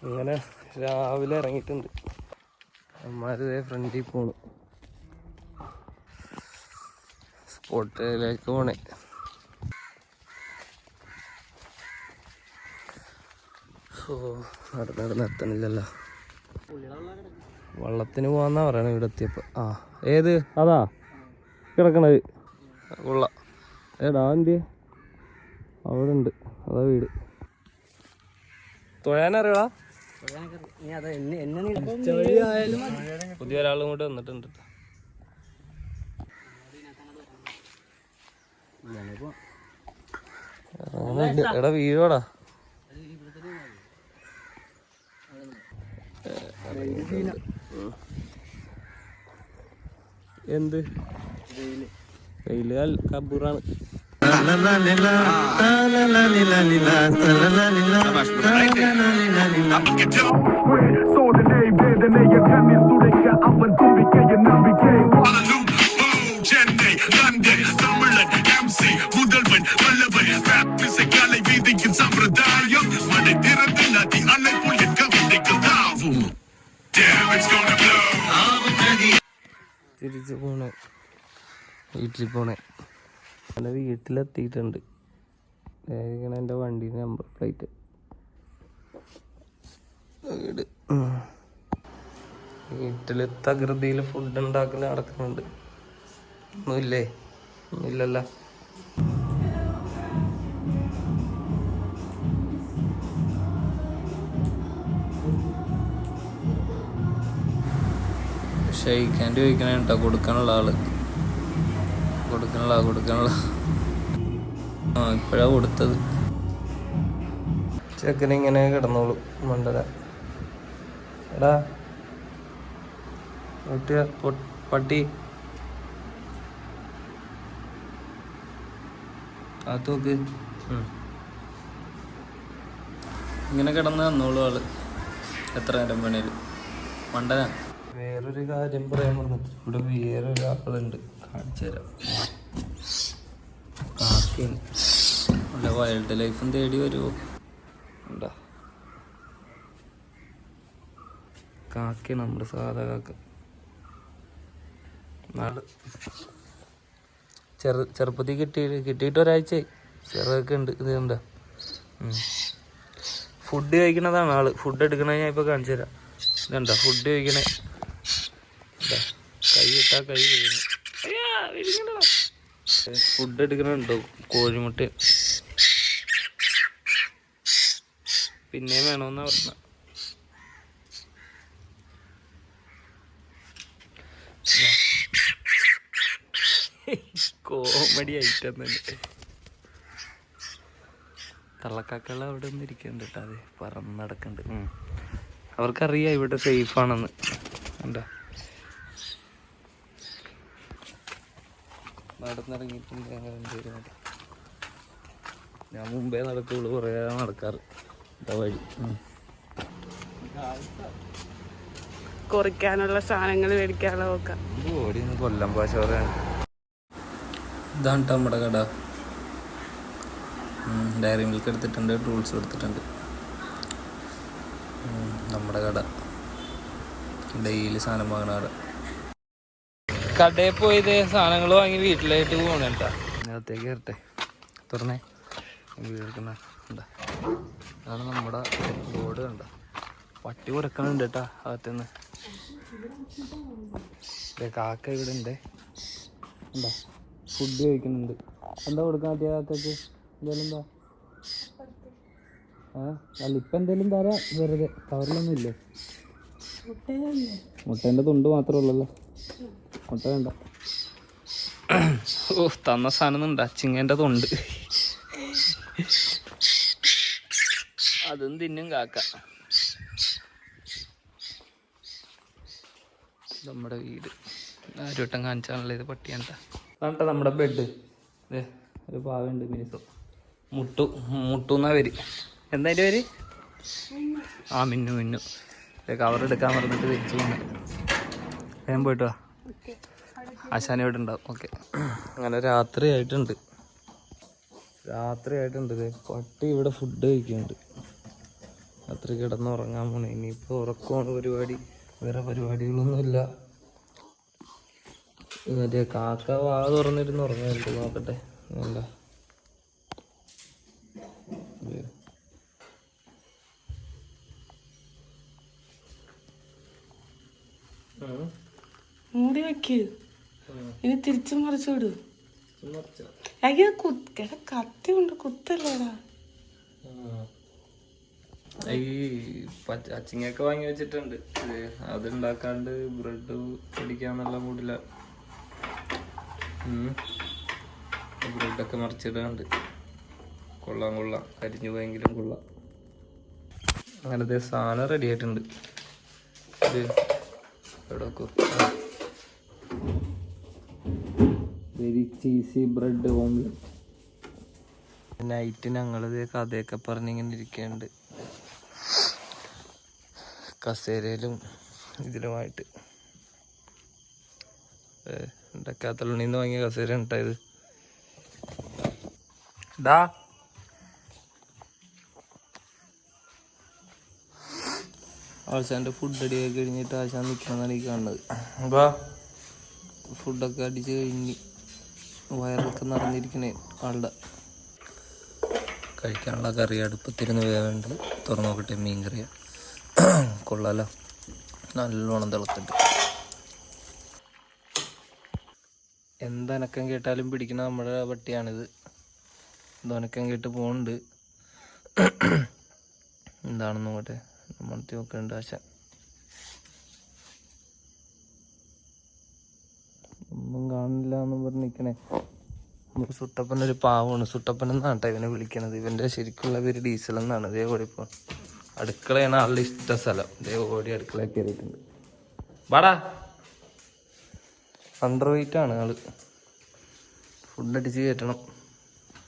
അങ്ങനെ രാവിലെ ഇറങ്ങിയിട്ടുണ്ട്. അമ്മമാര് ഫ്രണ്ടിൽ പോണു, സ്പോട്ടിലേക്ക് പോണേ. ഓ നടന്നെത്തണില്ലല്ലോ. വള്ളത്തിന് പോവാന്നാ പറയണേ ഇവിടെ എത്തിയപ്പോ. ആ ഏത് അതാ കിടക്കണത് കൊള്ളാം. ഏടാ എന്ത് അവിടെ ഉണ്ട്, അതാ വീട്. തൊഴാനറിയടാ. പുതിയ ഒരാളും കൂടെ വന്നിട്ടുണ്ട്. എടാ വീഴോടാ. എന്ത് വെയില് കബൂറാണ്. തിരിച്ചു പോണേ, വീട്ടിൽ പോണേ. എൻ്റെ വീട്ടിലെത്തിയിട്ടുണ്ട്. ഇങ്ങനെ എൻ്റെ വണ്ടീൻ്റെ നമ്പർ പ്ലേറ്റ്. വീട് വീട്ടിൽ തകൃതിയിൽ ഫുഡ് ഉണ്ടാക്കൽ നടക്കുന്നുണ്ട്. ഒന്നുമില്ലേ? ഒന്നുമില്ലല്ലോ. ഷെയ്ക്കാൻ്റെ ചോദിക്കണേ കേട്ടോ, കൊടുക്കാനുള്ള ആള് കൊടുക്കാനുള്ള ആ ഇപ്പോഴാ കൊടുത്തത്. ചെക്കനിങ്ങനെ കിടന്നോളൂ മണ്ടര. എടാ പട്ടി നോക്ക്. ഇങ്ങനെ കിടന്ന് തന്നോളൂ ആള് എത്ര നേരം വേണേലും. മണ്ടനാ. വേറൊരു കാര്യം പറയാൻ പറഞ്ഞിട്ട് ഇവിടെ വേറൊരാളുണ്ട്, കാണിച്ചു തരാം. കാക്കയാണ്. നല്ല വൈൽഡ് ലൈഫും തേടി വരുമോ? എന്താ കാക്കയാണ്, നമ്മുടെ സാധാ കാക്ക. നാട് ചെറുപ്പത്തിൽ കിട്ടിയിട്ട് ഒരാഴ്ചയായി. ചെറുതൊക്കെ ഉണ്ട്. ഇത് എന്താ ഫുഡ് കഴിക്കണതാണ് ആള്. ഫുഡ് എടുക്കണ ഞാൻ ഇപ്പൊ കാണിച്ചു തരാം. ഇതെന്താ ഫുഡ് കഴിക്കണേ. കൈ ഇട്ടാ കൈ കഴിയുന്നു. ഫുഡ് എടുക്കണുണ്ടോ? കോഴിമുട്ട പിന്നെയും വേണമെന്നാ പറഞ്ഞ. കോമഡി ഐറ്റം തന്നെ. കള്ളക്കാക്കള അവിടെ ഒന്നും ഇരിക്കണ്ട് കേട്ടോ. അതെ പറന്ന് നടക്കണ്ട്. അവർക്കറിയാം ഇവിടെ സേഫാണെന്ന്. എന്താ നടന്നിറങ്ങിയിട്ടുണ്ട്. അങ്ങനെ എന്തെങ്കിലും ഞാൻ മുമ്പേ നടക്കുള്ളൂ, കുറേ നടക്കാറ്. എന്താ വഴി കുറിക്കാനുള്ള സാധനങ്ങൾ മേടിക്കാനുള്ള ഓടി കൊല്ലം പാശോറാണ്. ഇതാണ് നമ്മുടെ കട. ഡയറി മിൽക്ക് എടുത്തിട്ടുണ്ട്, ടൂൾസ് എടുത്തിട്ടുണ്ട്. നമ്മുടെ കട ഡെയിലി സാധനം വാങ്ങണ കട. കടയിൽ പോയത് സാധനങ്ങൾ വാങ്ങി വീട്ടിലായിട്ട് പോകണേട്ടാ. അകത്തേക്ക് കയറട്ടെ. തുറന്നേ. വീടെടുക്കുന്ന എന്താ അതാണ് നമ്മുടെ ബോർഡ്. കണ്ട പട്ടി ഉറക്കണുണ്ട് കേട്ടാ അകത്തുനിന്ന്. കാക്ക ഇവിടെ ഉണ്ട്. എന്താ ഫുഡ് കഴിക്കുന്നുണ്ട്. എന്താ കൊടുക്കാൻ പറ്റിയ കാക്കക്ക്? എന്തായാലും എന്താ അല്ല ഇപ്പം എന്തെങ്കിലും തരാം. വെറുതെ കവറിലൊന്നും ഇല്ലേ? മുട്ടേൻ്റെ തുണ്ട് മാത്രമേ ഉള്ളല്ലോ. മുട്ട വേണ്ട. ഓ തന്ന സാധനം ഉണ്ട്. അച്ചിങ്ങേൻ്റെ തൊണ്ട് അതും തിന്നും കാക്ക. നമ്മുടെ വീട് ആരോട്ടം കാണിച്ചാണല്ലോ. ഇത് പട്ടിയാണ്ട. അതാണ്ട നമ്മുടെ ബെഡ്. ഒരു പാവുണ്ട് മിനിസോ. മുട്ടുന്നാ പേര്. എന്താ അതിൻ്റെ പേര്? ആ മിന്നു. കവർ എടുക്കാൻ പറഞ്ഞിട്ട് തിരിച്ചു പോന്നെ. വേഗം പോയിട്ട് വാ. ആശാന ഇവിടെ ഉണ്ടാവും. ഓക്കെ. അങ്ങനെ രാത്രി ആയിട്ടുണ്ട്. പട്ടി ഇവിടെ ഫുഡ് കഴിക്കുന്നുണ്ട്. രാത്രി കിടന്നുറങ്ങാൻ പോണേ. ഇനിയിപ്പോൾ ഉറക്കമാണ് പരിപാടി, വേറെ പരിപാടികളൊന്നുമില്ല. മറ്റേ കാക്ക വാ തുറന്നിരുന്ന് ഉറങ്ങാറുണ്ട്, നോക്കട്ടെ. അല്ല മൂടി വെക്ക്, ഇനി തിരിച്ചു മറിച്ചു വിടും. അയ്യോ കത്തി കൊണ്ട് കുത്തല്ലേടാ. ഈ അച്ചിങ്ങയൊക്കെ വാങ്ങി വെച്ചിട്ടുണ്ട്, അത് ഉണ്ടാക്കാണ്ട് ബ്രെഡ് പിടിക്കാന്നുള്ള മൂടില്ല. ബ്രെഡൊക്കെ മറിച്ചിടാണ്ട്. കൊള്ളാം കൊള്ളാം, കരിഞ്ഞു പോയെങ്കിലും കൊള്ളാം. അങ്ങനത്തെ സാധനം റെഡി ആയിട്ടുണ്ട്. Very cheesy bread omelette. Night ഞങ്ങളിത് കഥയൊക്കെ പറഞ്ഞിങ്ങനെ ഇരിക്കുന്നുണ്ട്, കസേരയിലും ഇതിലുമായിട്ട്. ഡക്കാത്തലുണ്ണിന്ന് വാങ്ങിയ കസേര ഉണ്ടായത്. ആശാൻ്റെ ഫുഡ് അടിയൊക്കെ കഴിഞ്ഞിട്ട് ആശാൻ നിൽക്കണമെന്നാണ് ഈ കാണുന്നത്. അപ്പോൾ ഫുഡൊക്കെ അടിച്ച് കഴിഞ്ഞ് വയറൊക്കെ നിറഞ്ഞിരിക്കണേ ആളുടെ. കഴിക്കാനുള്ള കറി അടുപ്പത്തിരുന്ന് വേവുണ്ട്. തുറന്നു നോക്കട്ടെ, മീൻ കറിയാണ്. കൊള്ളാലോ, നല്ലോണം തിളക്കുന്നുണ്ട്. എന്തനക്കം കേട്ടാലും പിടിക്കുന്ന നമ്മുടെ പട്ടിയാണിത്. എന്തനക്കം കേട്ട് പോകുന്നുണ്ട്. എന്താണെന്ന് നോക്കട്ടെ, നമ്മളത്തി നോക്കുന്നുണ്ട് ആശ. ഒന്നും കാണില്ല എന്ന് പറഞ്ഞിരിക്കണേ. നമ്മുടെ സുട്ടപ്പനൊരു പാവമാണ്. സുട്ടപ്പൻ എന്നാണ് ഇവനെ വിളിക്കണത്. ഇവൻ്റെ ശരിക്കുള്ള പേര് ഡീസൽ എന്നാണ്. ഇതേ ഓടി ഇപ്പോൾ അടുക്കളയാണ് ആളുടെ ഇഷ്ട സ്ഥലം. ഇതേ ഓടി അടുക്കള കയറിയിട്ടുണ്ട്. വാടാ, അണ്ടർ വെയിറ്റ് ആണ് ആള്. ഫുഡ് അടിച്ച് കയറ്റണം.